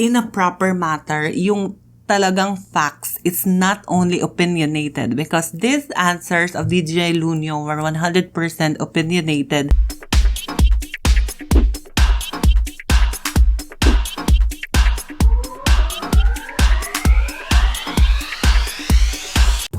in a proper matter, yung talagang facts. It's not only opinionated because these answers of DJ Loonyo were 100% opinionated.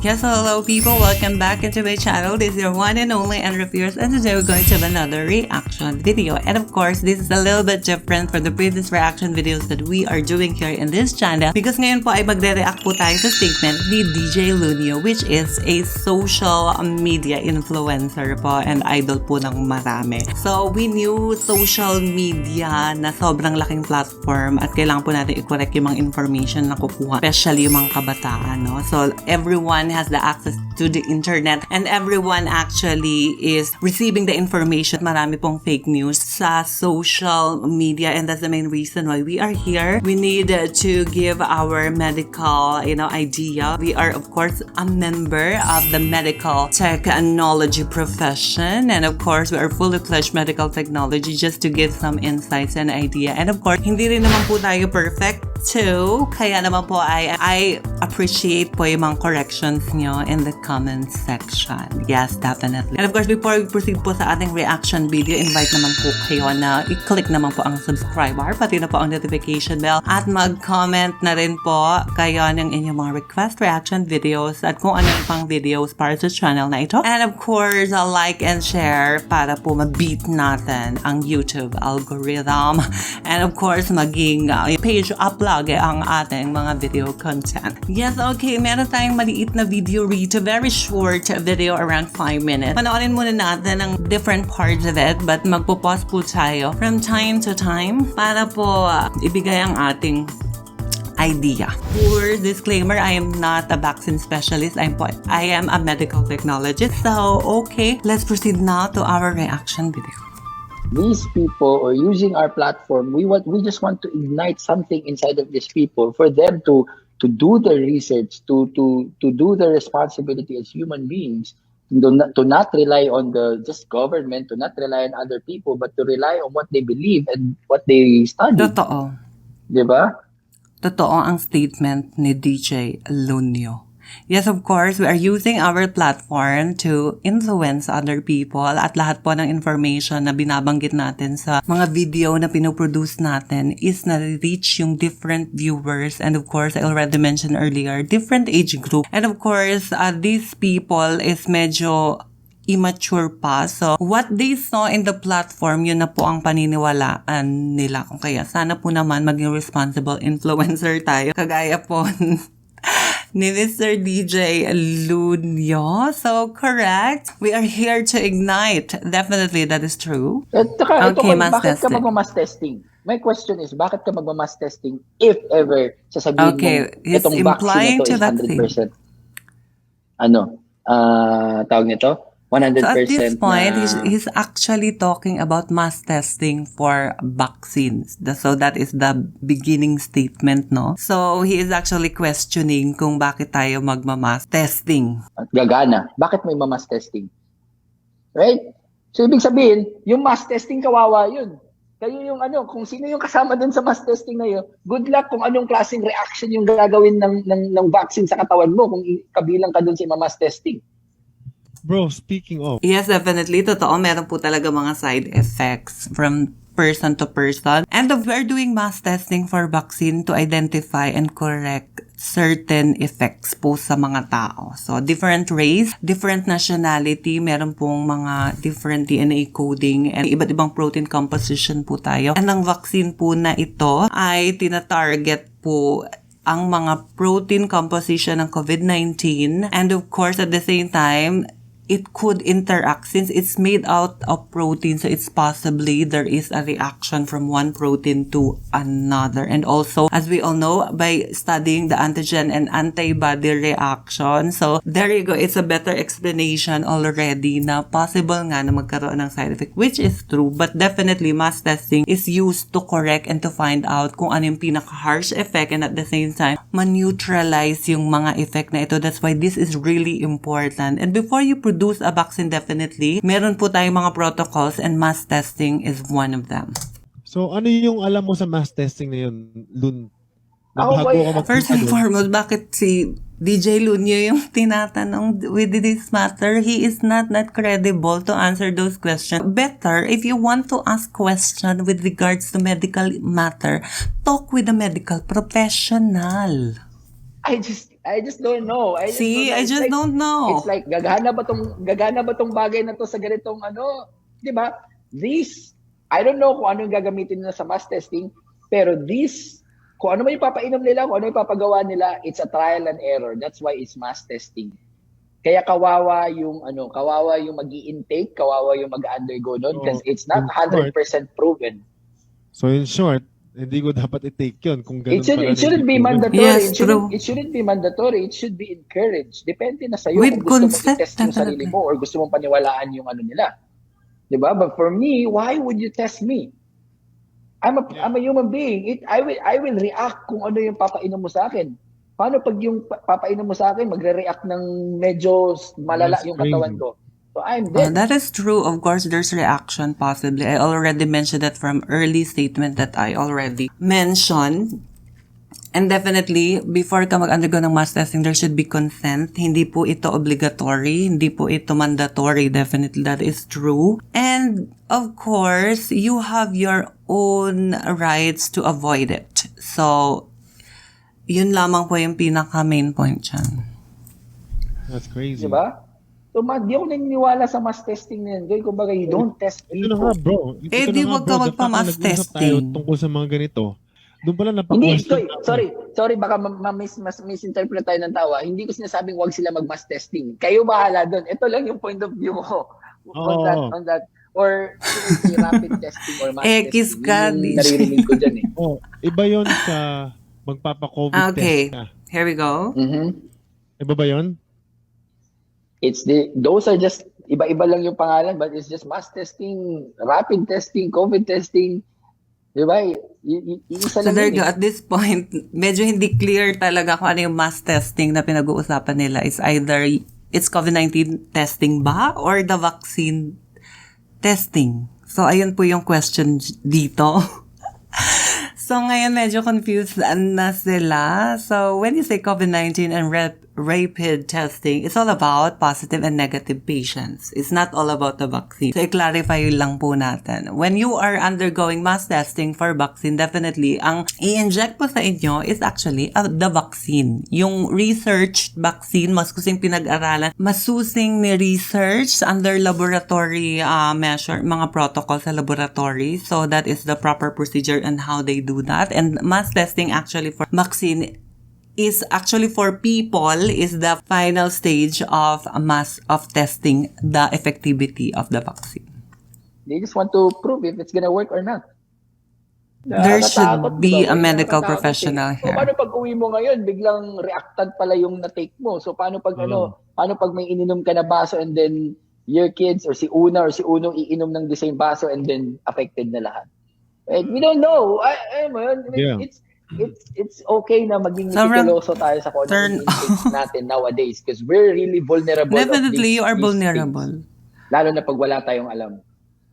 Yes, hello people, welcome back into my channel. This is your one and only Einra Fierce, and today we're going to have another reaction video. And of course, this is a little bit different from the previous reaction videos that we are doing here in this channel because ngayon po ay magre-react po tayo sa statement ni DJ Loonyo, which is a social media influencer po and idol po ng marami. So we knew social media na sobrang laking platform at kailangan po natin i-correct yung mga information na kukuha, especially yung mga kabataan, no? So everyone has the access to the internet and everyone actually is receiving the information. Marami pong fake news sa social media, and that's the main reason why we are here. We need to give our medical, idea. We are, of course, a member of the medical technology profession, and of course, we are fully fledged medical technology just to give some insights and idea. And of course, hindi rin naman po tayo perfect too. Kaya naman po I appreciate po yung mga corrections nyo in the comment section. Yes, definitely. And of course, before we proceed po sa ating reaction video, invite naman po kayo na i-click naman po ang subscribe bar, pati na po ang notification bell, at mag-comment na rin po kayo ng inyong mga request reaction videos at kung ano pang videos para sa channel na ito. And of course, like and share para po ma-beat natin ang YouTube algorithm. And of course, maging page upload ang ating mga video content. Yes, okay, meron tayong maliit na video rito, very short video, around 5 minutes. Panoorin muna natin ang different parts of it, but magpo-pause po tayo from time to time para po ibigay ang ating idea. For disclaimer, I am not a vaccine specialist. I am a medical technologist. So, okay, let's proceed now to our reaction video. These people are using our platform. We just want to ignite something inside of these people for them to do the research, to do the responsibility as human beings, to not rely on the just government, to not rely on other people, but to rely on what they believe and what they study. Totoo. Diba? Totoo ang statement ni DJ Loonyo. Yes, of course, we are using our platform to influence other people at lahat po ng information na binabanggit natin sa mga video na pinoproduce natin is na-reach yung different viewers, and of course, I already mentioned earlier, different age group. And of course, these people is medyo immature pa. So, what they saw in the platform, yun na po ang paniniwalaan nila. Kung kaya, sana po naman maging responsible influencer tayo. Kagaya po ni Mr. DJ Loonyo. So, correct. We are here to ignite. Definitely, that is true. Okay, bakit ka magma-mass testing? My question is, bakit ka magma-mass testing if ever sasabihin mo itong vaccine ito is 100%? Tawag nito? 100%. So at this point, he's actually talking about mass testing for vaccines. So that is the beginning statement, no? So he is actually questioning kung bakit tayo magma-mass testing. Gagana. Bakit may ma-mass testing? Right? So ibig sabihin, yung mass testing kawawa yun. Kayo yung kung sino yung kasama dun sa mass testing na yun, good luck kung anong klaseng reaction yung gagawin ng vaccine sa katawan mo kung kabilang ka dun sa mass testing. Bro, speaking of... Yes, definitely. Totoo, meron po talaga mga side effects from person to person. And we're doing mass testing for vaccine to identify and correct certain effects po sa mga tao. So, different race, different nationality, meron pong mga different DNA coding and iba't ibang protein composition po tayo. And ang vaccine po na ito ay tina-target po ang mga protein composition ng COVID-19, and of course, at the same time, it could interact since it's made out of protein, so it's possibly there is a reaction from one protein to another. And also, as we all know, by studying the antigen and antibody reaction, so there you go, it's a better explanation already na possible nga na magkaroon ng side effect, which is true, but definitely mass testing is used to correct and to find out kung ano yung pinaka-harsh effect, and at the same time, ma-neutralize yung mga effect na ito. That's why this is really important. And before you produce a vaccine, definitely, meron po tayong mga protocols and mass testing is one of them. So, ano yung alam mo sa mass testing na yun, Lun? Na Ako, bago ka First magpunta and doon? foremost, bakit si DJ Loonyo yung tinatanong with this matter? He is not credible to answer those questions. Better, if you want to ask question with regards to medical matter, talk with a medical professional. I just don't know. I just don't know. It's like gagana ba tong bagay na to sa ganitong ano, 'di ba? I don't know kung ano yung gagamitin nila sa mass testing, pero kung ano man yung papainom nila, kung ano yung papagawa nila, it's a trial and error. That's why it's mass testing. Kaya kawawa yung magi-intake, kawawa yung mag-undergo noon because it's not 100% proven. So in short, hindi ko dapat i-take yun kung ganun It shouldn't be mandatory. Yes, it shouldn't be mandatory. It should be encouraged. Depende na sa'yo With kung gusto consent, mong i-test yung sarili mo or gusto mong paniwalaan yung ano nila. Diba? But for me, why would you test me? I'm a human being. I will react kung ano yung papainom mo sa akin. Paano pag yung papainom mo sa akin, magre-react ng medyo malala yung katawan ko? So I'm dead. That is true. Of course, there's reaction possibly. I already mentioned that from early statement that I already mentioned. And definitely, before ka mag-undergo ng mass testing, there should be consent. Hindi po ito obligatory. Hindi po ito mandatory. Definitely, that is true. And, of course, you have your own rights to avoid it. So, yun lamang po yung pinaka-main point dyan. That's crazy. Diba? So, di ako naniniwala sa mass testing na yan. Kumbaga, you don't test people. Ito na nga, bro. Di wag ka magpa-mass testing. Tungkol sa mga ganito. Doon pala Hindi, napaka-question. sorry, baka misinterpret tayo ng tawa. Hindi ko sinasabing wag sila mag-mass testing. Kayo bahala doon. Ito lang yung point of view ko on that. Or say rapid testing or mass Ekis testing. ka, Yung naririnig ko dyan eh. Iba yun sa magpapa-COVID test ka. Here we go. Iba ba yun? Those are just, iba-iba lang yung pangalan, but it's just mass testing, rapid testing, COVID testing. Diba? Isa So lang there yun you go. At this point, medyo hindi clear talaga kung ano yung mass testing na pinag-uusapan nila. Is either it's COVID-19 testing ba or the vaccine testing? So ayun po yung question dito. So ngayon medyo confused na sila. So when you say COVID-19 and rapid testing, it's all about positive and negative patients. It's not all about the vaccine. So i-clarify lang po natin. When you are undergoing mass testing for vaccine, definitely ang i-inject po sa inyo is actually the vaccine. Yung research vaccine, mas kusing pinag-aralan, masusing ni research under laboratory measure, mga protocol sa laboratory. So that is the proper procedure and how they do that. And mass testing actually for vaccine is actually for people is the final stage of testing the effectivity of the vaccine. They just want to prove if it's gonna work or not. There should be a medical professional here. So, paano pag uwi mo ngayon, biglang reactant pala yung na-take mo? So, paano pag paano pag may ininom ka na baso and then your kids or si Uno iinom ng the same baso and then affected na lahat? We don't know. It's okay na maging meticuloso tayo sa kung ano natin nowadays because we're really vulnerable. Definitely, you are vulnerable. Things. Lalo na pag wala tayong alam.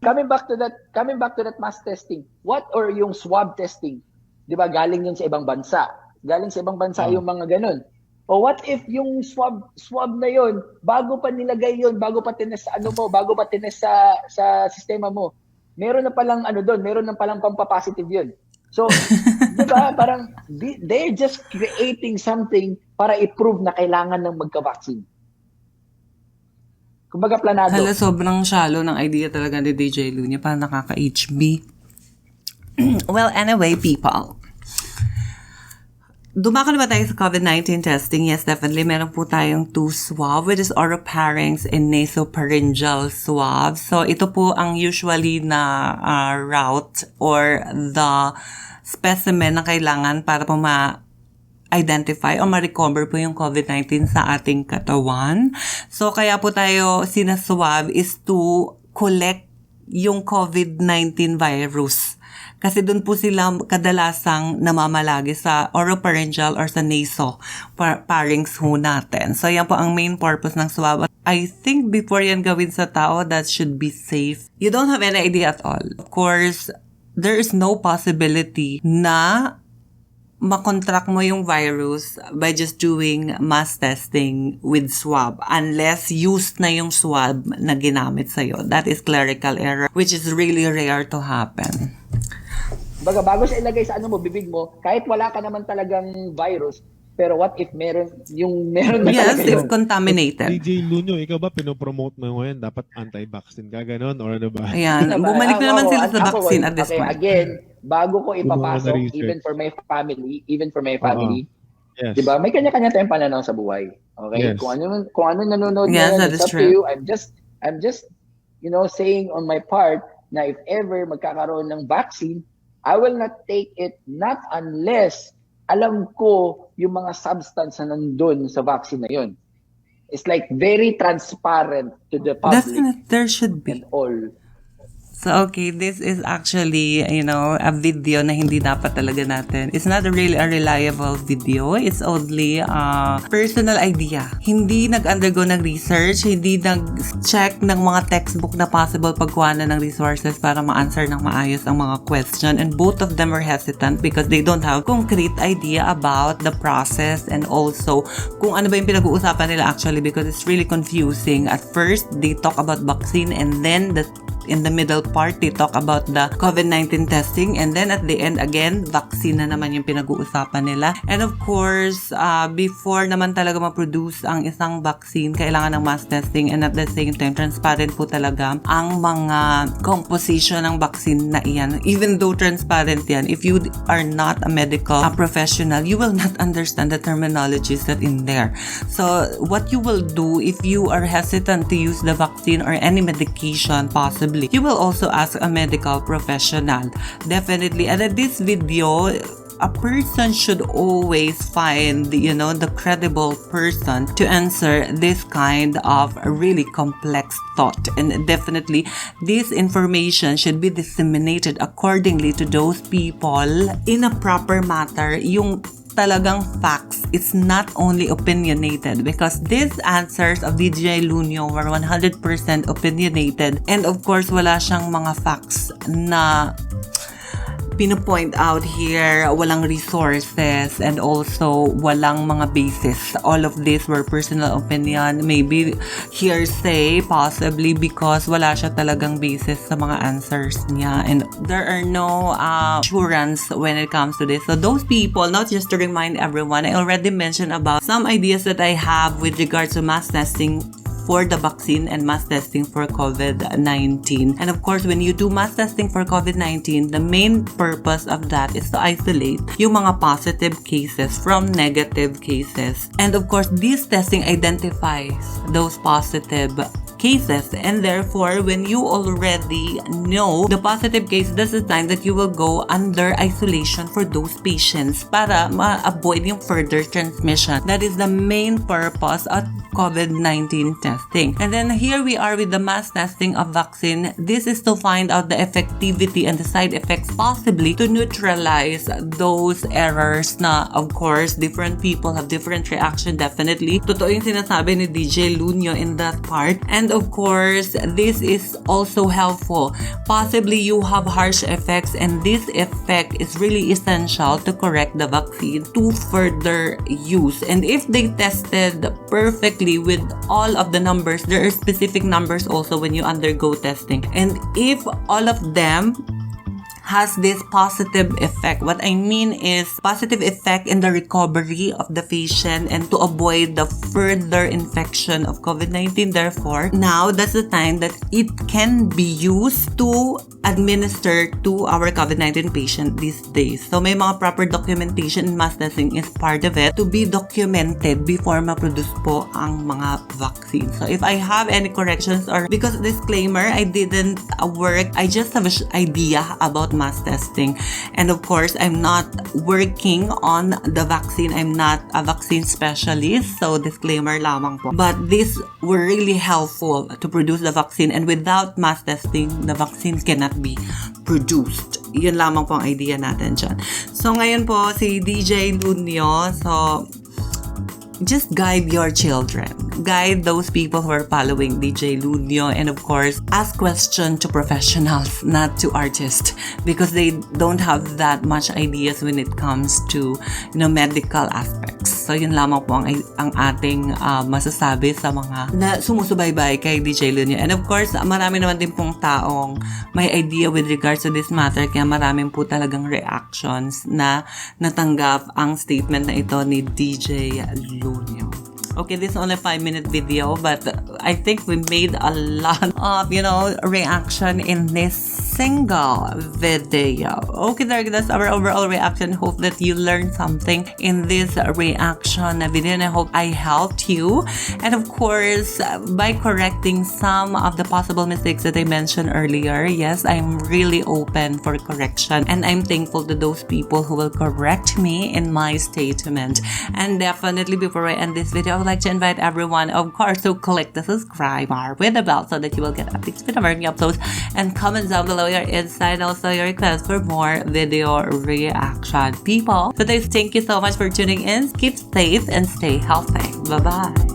Coming back to that mass testing. What or yung swab testing? 'Di ba galing yun sa ibang bansa? Galing sa ibang bansa yung mga ganun. O what if yung swab na yun, bago pa nilagay yun, bago pa tinest sa bago pa tinest sa sistema mo, meron na palang meron na palang pampa-positive yun. So, diba, parang they're just creating something para i-prove na kailangan ng magka-vaccine. Kumbaga planado. Hala, sobrang shallow ng idea talaga ni DJ Loonyo. Parang nakaka-HB. Well, anyway, people. Dumako na ba tayo sa COVID-19 testing? Yes, definitely. Meron po tayong 2 swab, which is oropharynx and nasopharyngeal swab. So, ito po ang usually na route or the specimen na kailangan para po ma-identify o ma-recover po yung COVID-19 sa ating katawan. So, kaya po tayo sinaswab is to collect yung COVID-19 virus. Kasi doon po sila kadalasang namamalagi sa oropharyngeal or sa nasopharynx ho natin. So, yan po ang main purpose ng swab. I think before yan gawin sa tao, that should be safe. You don't have any idea at all. Of course, there is no possibility na makontract mo yung virus by just doing mass testing with swab unless used na yung swab na ginamit sa'yo. That is clerical error, which is really rare to happen. Bago siya ilagay sa bibig mo, kahit wala ka naman talagang virus, pero what if meron na yes, talaga it's contaminated. DJ Loonyo, ikaw ba pinopromote mo ngayon? Dapat anti-vaccine ka, ganon? Or ano ba? Ayan, bumalik na naman sila sa vaccine at this point. Again, bago ko ipapasok, research. even for my family, Yes. di ba? May kanya-kanya tayong pananaw sa buhay. Okay? Yes. Kung ano nanonood Yes, na that yan, is it's up true. to you. I'm just saying on my part na if ever magkakaroon ng vaccine, I will not take it not unless alam ko yung mga substance na nandun sa vaccine na yun. It's like very transparent to the public. Definitely, there should be. And all. So, okay, this is actually, a video na hindi dapat talaga natin. It's not really a reliable video. It's only a personal idea. Hindi nag-undergo ng research, hindi nag-check ng mga textbook na possible pagkuha na ng resources para ma-answer ng maayos ang mga question. And both of them are hesitant because they don't have concrete idea about the process and also kung ano ba yung pinag-uusapan nila actually because it's really confusing. At first, they talk about vaccine and then in the middle part, they talk about the COVID-19 testing and then at the end again, vaccine na naman yung pinag-uusapan nila. And of course, before naman talaga ma-produce ang isang vaccine, kailangan ng mass testing and at the same time, transparent po talaga ang mga composition ng vaccine na iyan. Even though transparent yan, if you are not a medical professional, you will not understand the terminologies that in there. So, what you will do if you are hesitant to use the vaccine or any medication possibly, you will also ask a medical professional. Definitely. And in this video, a person should always find, the credible person to answer this kind of really complex thought. And definitely, this information should be disseminated accordingly to those people in a proper matter. Yung talagang facts. It's not only opinionated because these answers of DJ Loonyo were 100% opinionated and of course wala siyang mga facts na pino-point out here, walang resources and also walang mga basis. All of these were personal opinion, maybe hearsay, possibly because wala siya talagang basis sa mga answers niya and there are no assurance when it comes to this. So those people, not just to remind everyone, I already mentioned about some ideas that I have with regards to mass testing for the vaccine and mass testing for COVID-19. And of course, when you do mass testing for COVID-19, the main purpose of that is to isolate yung mga positive cases from negative cases. And of course, this testing identifies those positive cases and therefore when you already know the positive case, that's the time that you will go under isolation for those patients para ma-avoid yung further transmission. That is the main purpose of COVID-19 testing. And then here we are with the mass testing of vaccine. This is to find out the effectivity and the side effects possibly to neutralize those errors na of course different people have different reaction definitely. Totoo yung sinasabi ni DJ Loonyo in that part. And of course, this is also helpful. Possibly you have harsh effects and this effect is really essential to correct the vaccine to further use. And if they tested perfectly with all of the numbers, there are specific numbers also when you undergo testing. And if all of them has this positive effect. What I mean is positive effect in the recovery of the patient and to avoid the further infection of COVID-19. Therefore, now that's the time that it can be used to administer to our COVID-19 patient these days. So may mga proper documentation and mass testing is part of it to be documented before ma-produce po ang mga vaccines. So if I have any corrections or because disclaimer, I didn't work, I just have an idea about mass testing. And of course, I'm not working on the vaccine. I'm not a vaccine specialist. So disclaimer lamang po. But these were really helpful to produce the vaccine. And without mass testing, the vaccine cannot be produced. Yun lamang po ang idea natin dyan. So ngayon po, si DJ Loonyo, so just guide your children. guide those people who are following DJ Loonyo, and of course, ask questions to professionals, not to artists, because they don't have that much ideas when it comes to, medical aspects. So, yun lamang po ang ating masasabi sa mga na sumusubaybay kay DJ Loonyo. And of course, marami naman din pong taong may idea with regards to this matter, kaya maraming po talagang reactions na natanggap ang statement na ito ni DJ Loonyo. Okay, this is only a 5-minute video, but I think we made a lot of, reaction in this single video. Okay, that's our overall reaction. Hope that you learned something in this reaction video, and I hope I helped you. And of course, by correcting some of the possible mistakes that I mentioned earlier, yes, I'm really open for correction, and I'm thankful to those people who will correct me in my statement. And definitely, before I end this video, I would like to invite everyone, of course, to click the subscribe bar with the bell so that you will get updates with our new uploads, and comment down below your insight, also your request for more video reaction. People, so thank you so much for tuning in. Keep safe and stay healthy. Bye-bye.